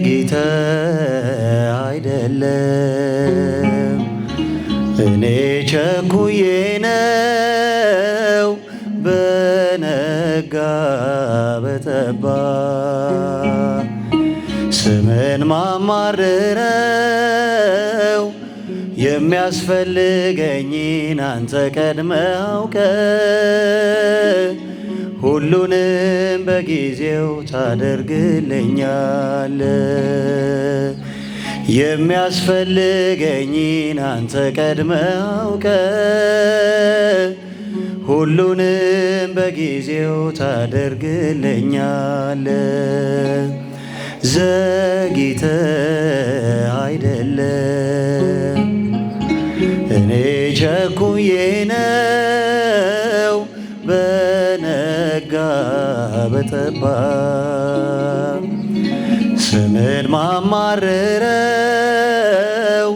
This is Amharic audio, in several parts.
ጌታ አይደለም እኔ ቸኩዬ ነው በነጋ በጠባ ስምን ማማርረው የሚያስፈልገኝን አንተ ቀድመህ አውቀህ ሁሉንም በጊዜው ታደርግልኛለህ። የሚያስፈልገኝን አንተ ቀድመህ አውቀህ ሁሉንም በጊዜው ታደርግልኛለህ። ዘግይተህ አይደለም እኔ ቸኩዬ ነው በነጋ በጠባ ስምን ማማርረው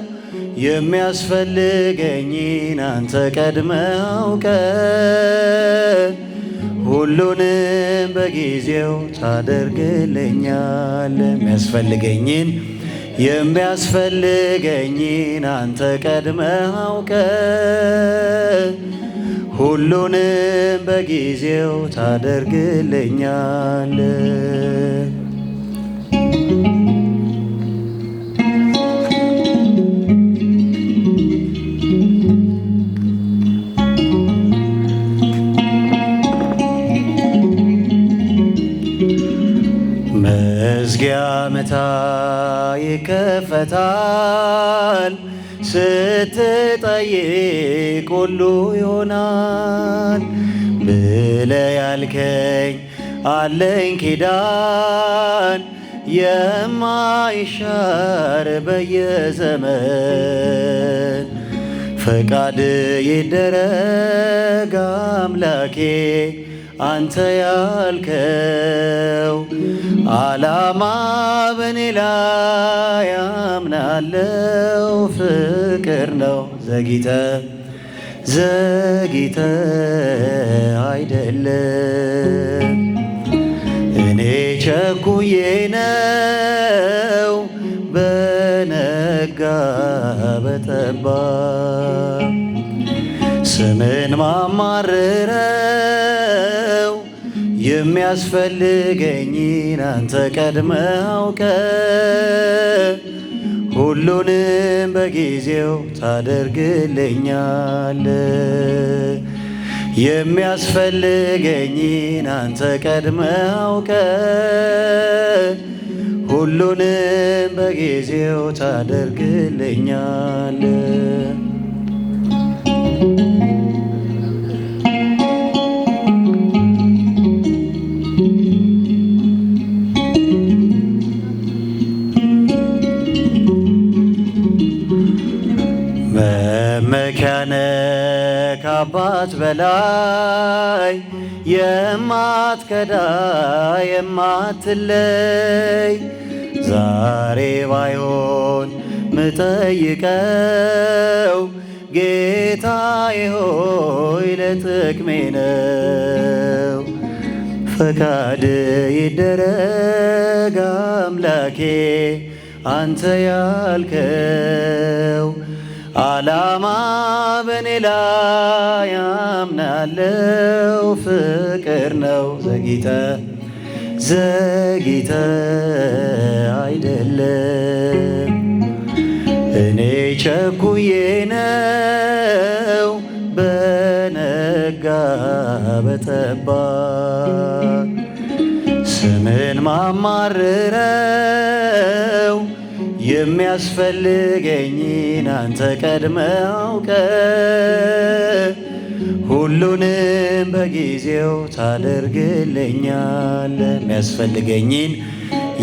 የሚያስፈልገኝን አንተ ቀድመህ አውቀህ ሁሉንም በጊዜው ታደርግልኛለህ። የሚያስፈልገኝን አንተ ቀድመህ አውቀህ ሁሉንም በጊዜው ታደርግልኛለህ። መዝጊያ መታ ይከፈታል፣ ስትጠይቅ ሁሉ ይሆናል ብለህ ያልከኝ አለኝ ኪዳን የማይሻር በየዘመን ፈቃድ ይደረግ አምላኬ አንተ ያልከው ዓላማ በኔ ላይ አምናለው ፍቅር ነው። ዘግይተህ አይደለም እኔ ቸኩዬ ነው በነጋ በጠባ ስምን ማማርረው የሚያስፈልገኝን አንተ ቀድመህ አውቀህ ሁሉንም በጊዜው ታደርግልኛለህ። የሚያስፈልገኝን አንተ ቀድመህ አውቀህ ሁሉንም በጊዜው ታደርግልኛለህ። መመኪያነ ከአባት በላይ የማትከዳ የማትለይ ዛሬ ባይሆን ምጠይቀው ጌታዬ ሆይ ለጥቅሜ ነው። ፈቃድ ይደረግ አምላኬ አንተ ያልከው ዓላማ በኔ ላይ አምናለው ፍቅር ነው። ዘግይተህ አይደለም እኔ ቸኩዬ ነው በነጋ በጠባ ስምን ማማርረው የሚያስፈልገኝን አንተ ቀድመህ አውቀህ ሁሉንም በጊዜው ታደርግልኛለህ።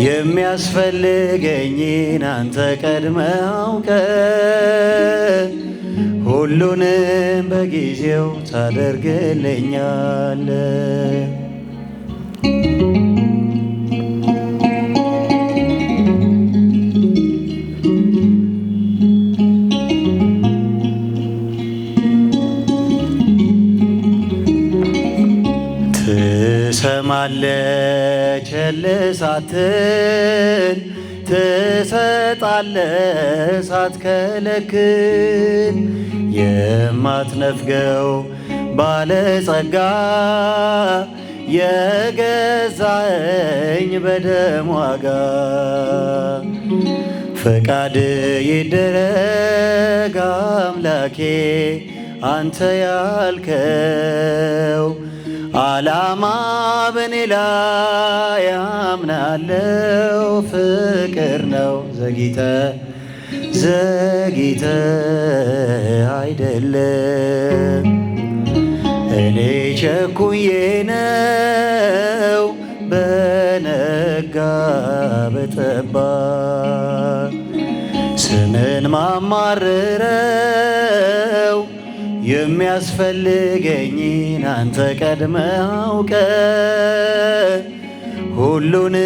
የሚያስፈልገኝን አንተ ቀድመህ አውቀህ ሁሉንም በጊዜው ታደርግልኛለህ። ትሰማለህ ቸል ሳትል ትሰጣለህ ሳትከለክል የማትነፍገው ባለጸጋ የገዛኸኝ በደም ዋጋ ፈቃድ ይደረግ አምላኬ አንተ ያልከው ዓላማ በኔ ላይ አምናለው ፍቅር ነው ዘግይተ አይደለም እኔ ቸኩዬ ነው በነጋ በጠባ ስምን ማማርረው የሚያስፈልገኝን አንተ ቀድመህ አውቀህ ሁሉንም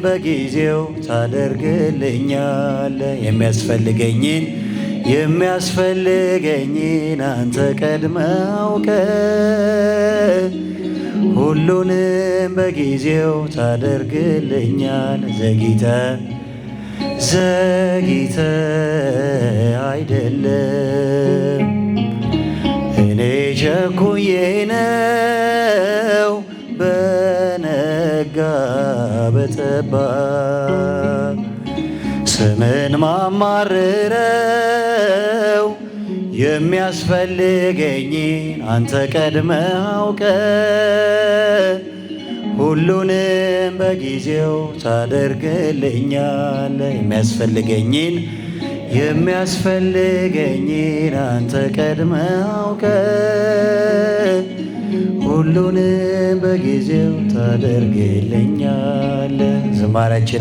በጊዜው ታደርግልኛለህ። የሚያስፈልገኝን አንተ ቀድመህ አውቀህ ሁሉንም በጊዜው ታደርግልኛለህ። ዘግይተ አይደለም እኔ ቸኩዬ ነው በነጋ በጠባ ስምን ማማርረው የሚያስፈልገኝን አንተ ቀድመህ አውቀህ ሁሉንም በጊዜው ታደርግልኛለህ። የሚያስፈልገኝን አንተ ቀድመህ አውቀህ ሁሉንም በጊዜው ታደርግልኛለህ። ዝማሬያችንን